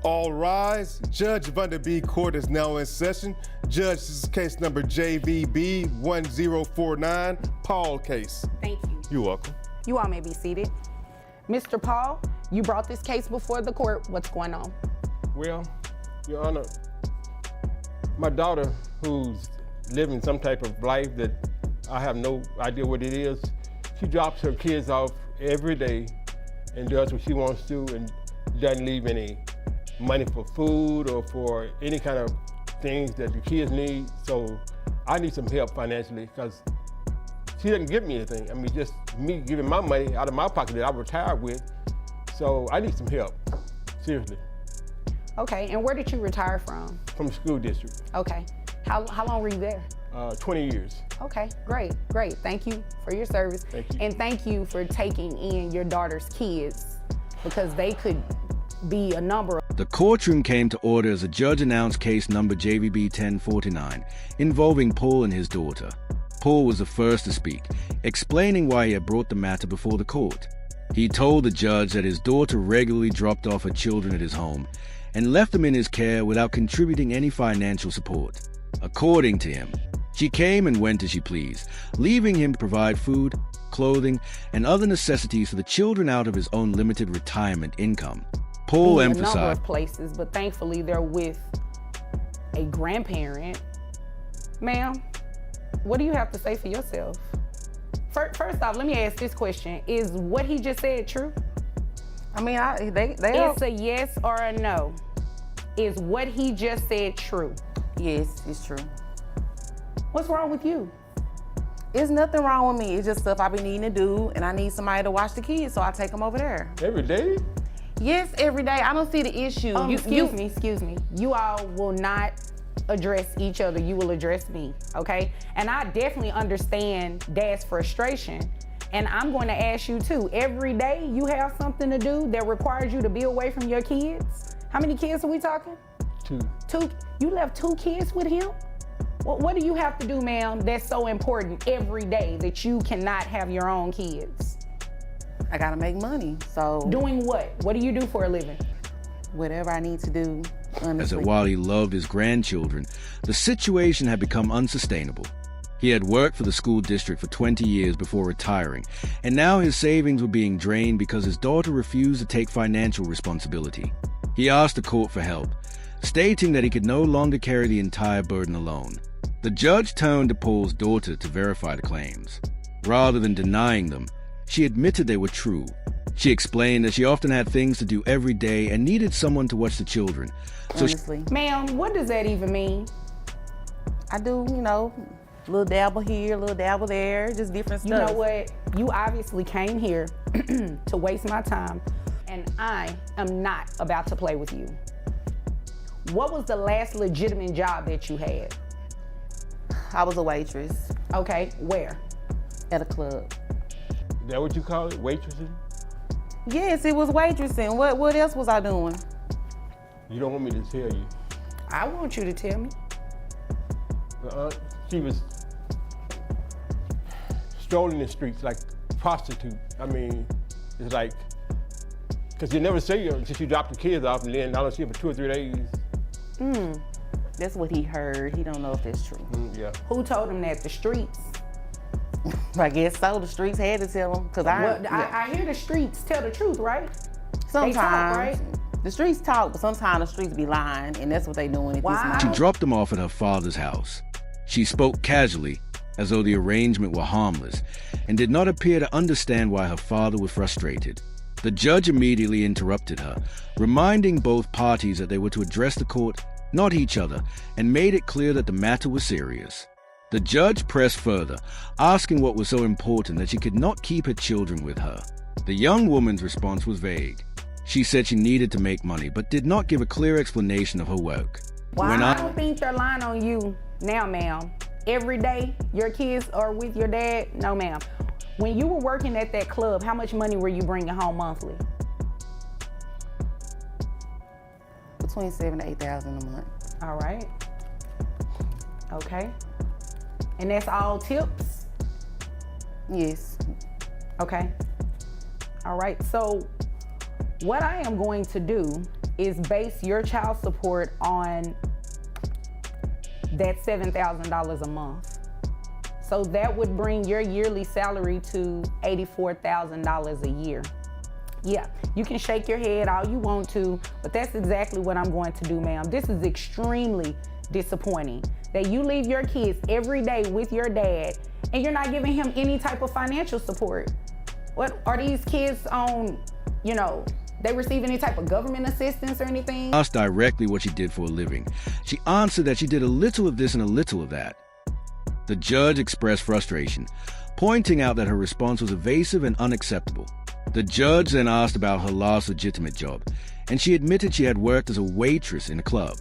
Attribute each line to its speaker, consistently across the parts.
Speaker 1: All rise. Judge Vanderbeek Court is now in session. Judge, this is case number JVB 1049, Paul case.
Speaker 2: Thank you.
Speaker 1: You're welcome.
Speaker 2: You all may be seated. Mr. Paul, you brought this case before the court. What's going on?
Speaker 3: Well, Your Honor, my daughter, who's living some type of life that I have no idea what it is, she drops her kids off every day and does what she wants to and doesn't leave any money for food or for any kind of things that the kids need. So I need some help financially because she doesn't give me anything. I mean, just me giving my money out of my pocket that I retired with. So I need some help, seriously.
Speaker 2: Okay, and where did you retire from?
Speaker 3: From the school district.
Speaker 2: Okay, how long were you there?
Speaker 3: 20 years.
Speaker 2: Okay, great. Thank you for your service.
Speaker 3: Thank you.
Speaker 2: And thank you for taking in your daughter's kids because they could be a number of...
Speaker 4: The courtroom came to order as a judge announced case number JVB 1049 involving Paul and his daughter. Paul was the first to speak, explaining why he had brought the matter before the court. He told the judge that his daughter regularly dropped off her children at his home and left them in his care without contributing any financial support. According to him, she came and went as she pleased, leaving him to provide food, clothing, and other necessities for the children out of his own limited retirement income. Paul emphasized...
Speaker 2: a number of places, but thankfully they're with a grandparent. Ma'am, what do you have to say for yourself? First off, let me ask this question. Is what he just said true?
Speaker 5: I mean, they
Speaker 2: It's a yes or a no. Is what he just said true?
Speaker 5: Yes, it's true.
Speaker 2: What's wrong with you?
Speaker 5: There's nothing wrong with me. It's just stuff I be needing to do, and I need somebody to watch the kids, so I take them over there.
Speaker 3: Every day?
Speaker 5: Yes, every day. I don't see the issue.
Speaker 2: Excuse me. You all will not address each other. You will address me, okay? And I definitely understand Dad's frustration, and I'm going to ask you too. Every day you have something to do that requires you to be away from your kids. How many kids are we talking? Two. You left 2 kids with him? What do you have to do, ma'am, that's so important every day that you cannot have your own kids?
Speaker 5: I gotta make money, so.
Speaker 2: Doing what? What do you do for a living?
Speaker 5: Whatever I need to do, honestly.
Speaker 4: As that while he loved his grandchildren, the situation had become unsustainable. He had worked for the school district for 20 years before retiring, and now his savings were being drained because his daughter refused to take financial responsibility. He asked the court for help, stating that he could no longer carry the entire burden alone. The judge turned to Paul's daughter to verify the claims. Rather than denying them, she admitted they were true. She explained that she often had things to do every day and needed someone to watch the children.
Speaker 5: Honestly.
Speaker 2: Ma'am, what does that even mean?
Speaker 5: I do, little dabble here, little dabble there, just different stuff.
Speaker 2: You know what? You obviously came here to waste my time, and I am not about to play with you. What was the last legitimate job that you had?
Speaker 5: I was a waitress.
Speaker 2: Okay, where?
Speaker 5: At a club.
Speaker 3: Is that what you call it, waitressing?
Speaker 5: Yes, it was waitressing. What else was I doing?
Speaker 3: You don't want me to tell you.
Speaker 2: I want you to tell me.
Speaker 3: She was strolling the streets like a prostitute. I mean, it's like, because you never see her until she dropped the kids off and then I don't see her for 2 or 3 days.
Speaker 5: That's what he heard. He don't know if that's true.
Speaker 3: Yeah.
Speaker 2: Who told him that? The streets?
Speaker 5: I guess so. The streets had to tell him.
Speaker 2: I hear the streets tell the truth, right?
Speaker 5: Sometimes.
Speaker 2: They talk, right?
Speaker 5: The streets talk, but sometimes the streets be lying, and that's what they doing at this moment.
Speaker 4: She dropped them off at her father's house. She spoke casually, as though the arrangement were harmless, and did not appear to understand why her father was frustrated. The judge immediately interrupted her, reminding both parties that they were to address the court, not each other, and made it clear that the matter was serious. The judge pressed further, asking what was so important that she could not keep her children with her. The young woman's response was vague. She said she needed to make money, but did not give a clear explanation of her work.
Speaker 2: Well, I don't think they're lying on you now, ma'am. Every day your kids are with your dad? No, ma'am. When you were working at that club, how much money were you bringing home monthly?
Speaker 5: Between $7,000 to $8,000 a month.
Speaker 2: All right. Okay. And that's all tips?
Speaker 5: Yes.
Speaker 2: Okay. All right. So what I am going to do is base your child support on that $7,000 a month. So that would bring your yearly salary to $84,000 a year. Yeah, you can shake your head all you want to, but that's exactly what I'm going to do, ma'am. This is extremely disappointing that you leave your kids every day with your dad and you're not giving him any type of financial support. What are these kids on, they receive any type of government assistance or anything?
Speaker 4: Asked directly what she did for a living, she answered that she did a little of this and a little of that. The judge expressed frustration, pointing out that her response was evasive and unacceptable. The judge then asked about her last legitimate job, and she admitted she had worked as a waitress in a club.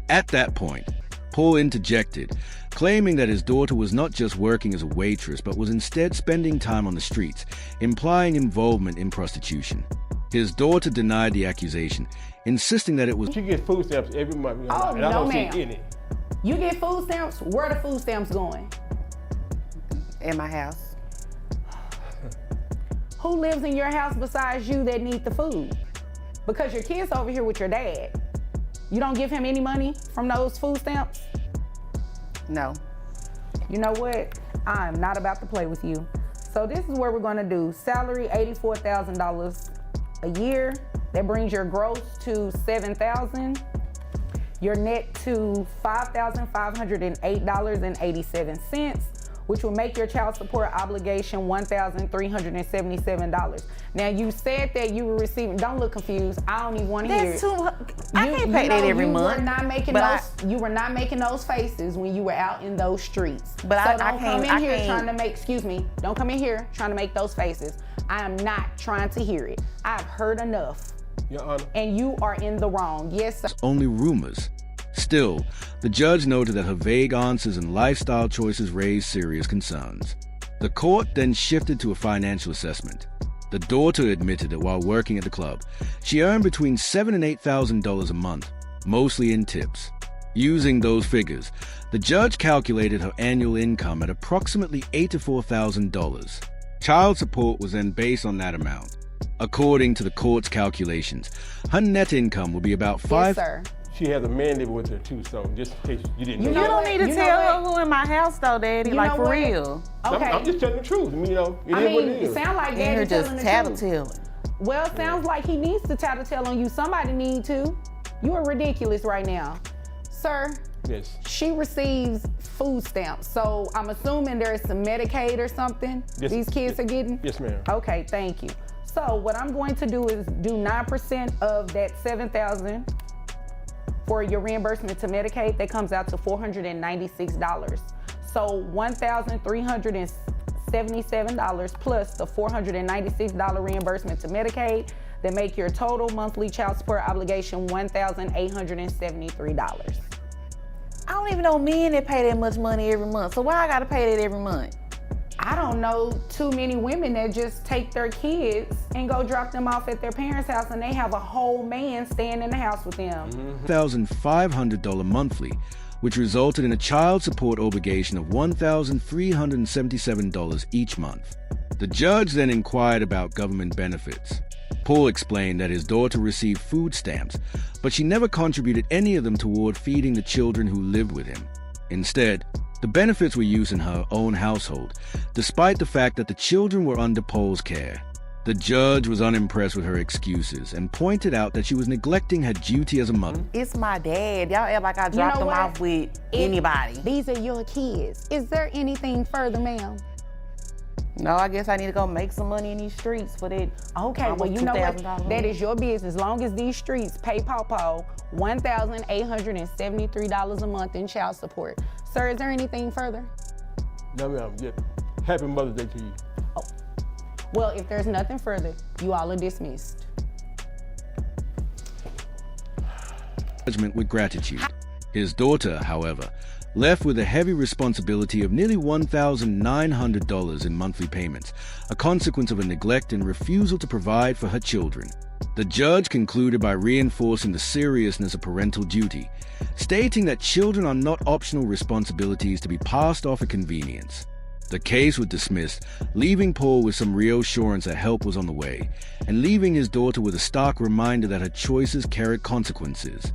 Speaker 4: At that point, Paul interjected, claiming that his daughter was not just working as a waitress, but was instead spending time on the streets, implying involvement in prostitution. His daughter denied the accusation, insisting that it was...
Speaker 3: She gets food stamps every month,
Speaker 2: Oh,
Speaker 3: and I
Speaker 2: no,
Speaker 3: don't
Speaker 2: ma'am.
Speaker 3: see any.
Speaker 2: You get food stamps? Where are the food stamps going?
Speaker 5: In my house.
Speaker 2: Who lives in your house besides you that need the food? Because your kid's over here with your dad. You don't give him any money from those food stamps?
Speaker 5: No.
Speaker 2: You know what? I'm not about to play with you. So this is what we're gonna do. Salary, $84,000 a year. That brings your gross to $7,000. Your net to $5,508.87, which will make your child support obligation $1,377. Now you said that you were receiving, don't look confused, I don't even want to hear it.
Speaker 5: I can't pay that every month.
Speaker 2: You were not making those faces when you were out in those streets.
Speaker 5: But
Speaker 2: so
Speaker 5: I
Speaker 2: don't come in
Speaker 5: can't-
Speaker 2: here trying to make, don't come in here trying to make those faces. I am not trying to hear it. I've heard enough.
Speaker 3: Your Honor.
Speaker 2: And you are in the wrong. Yes, sir.
Speaker 4: only rumors. Still, the judge noted that her vague answers and lifestyle choices raised serious concerns. The court then shifted to a financial assessment. The daughter admitted that while working at the club, she earned between $7,000 and $8,000 a month, mostly in tips. Using those figures, the judge calculated her annual income at approximately $8,000 to $4,000. Child support was then based on that amount. According to the court's calculations, her net income would be about
Speaker 2: Yes, sir.
Speaker 3: She has a man living with her too, so just in case you didn't know.
Speaker 5: You don't need to
Speaker 2: You know
Speaker 5: tell
Speaker 2: what?
Speaker 5: her who in my house though, Daddy.
Speaker 2: You
Speaker 5: Like
Speaker 2: know
Speaker 5: for
Speaker 2: what?
Speaker 5: real.
Speaker 2: Okay.
Speaker 3: I'm just telling the truth. It is what it is.
Speaker 2: It sounds like
Speaker 5: And you're
Speaker 2: Daddy
Speaker 5: just
Speaker 2: telling the truth.
Speaker 5: tattletailing.
Speaker 2: Well, it sounds like he needs to tattletale on you. Somebody need to. You are ridiculous right now. Sir,
Speaker 3: Yes.
Speaker 2: she receives food stamps, so I'm assuming there is some Medicaid or something
Speaker 3: Yes.
Speaker 2: these kids are getting?
Speaker 3: Yes, ma'am.
Speaker 2: Okay, thank you. So what I'm going to do is do 9% of that $7,000 for your reimbursement to Medicaid. That comes out to $496. So $1,377 plus the $496 reimbursement to Medicaid, that make your total monthly child support obligation $1,873.
Speaker 5: I don't even know men that pay that much money every month. So why I gotta pay that every month?
Speaker 2: I don't know too many women that just take their kids and go drop them off at their parents' house and they have a whole man staying in the house with them.
Speaker 4: $1,500 monthly, which resulted in a child support obligation of $1,377 each month. The judge then inquired about government benefits. Paul explained that his daughter received food stamps, but she never contributed any of them toward feeding the children who lived with him. Instead, the benefits were used in her own household, despite the fact that the children were under Paul's care. The judge was unimpressed with her excuses and pointed out that she was neglecting her duty as a mother.
Speaker 5: It's my dad. Y'all act like I dropped them
Speaker 2: what?
Speaker 5: off with anybody.
Speaker 2: These are your kids. Is there anything further, ma'am?
Speaker 5: No, I guess I need to go make some money in these streets for that.
Speaker 2: Okay, well, you know what?
Speaker 5: $2,000.
Speaker 2: That is your business. As long as these streets pay Pawpaw $1,873 a month in child support. Sir, is there anything further?
Speaker 3: No, ma'am. Just happy Mother's Day to you.
Speaker 2: Well, if there's nothing further, you all are dismissed.
Speaker 4: Judgment with gratitude. His daughter, however, left with a heavy responsibility of nearly $1,900 in monthly payments, a consequence of a neglect and refusal to provide for her children. The judge concluded by reinforcing the seriousness of parental duty, stating that children are not optional responsibilities to be passed off at convenience. The case was dismissed, leaving Paul with some reassurance that help was on the way, and leaving his daughter with a stark reminder that her choices carried consequences.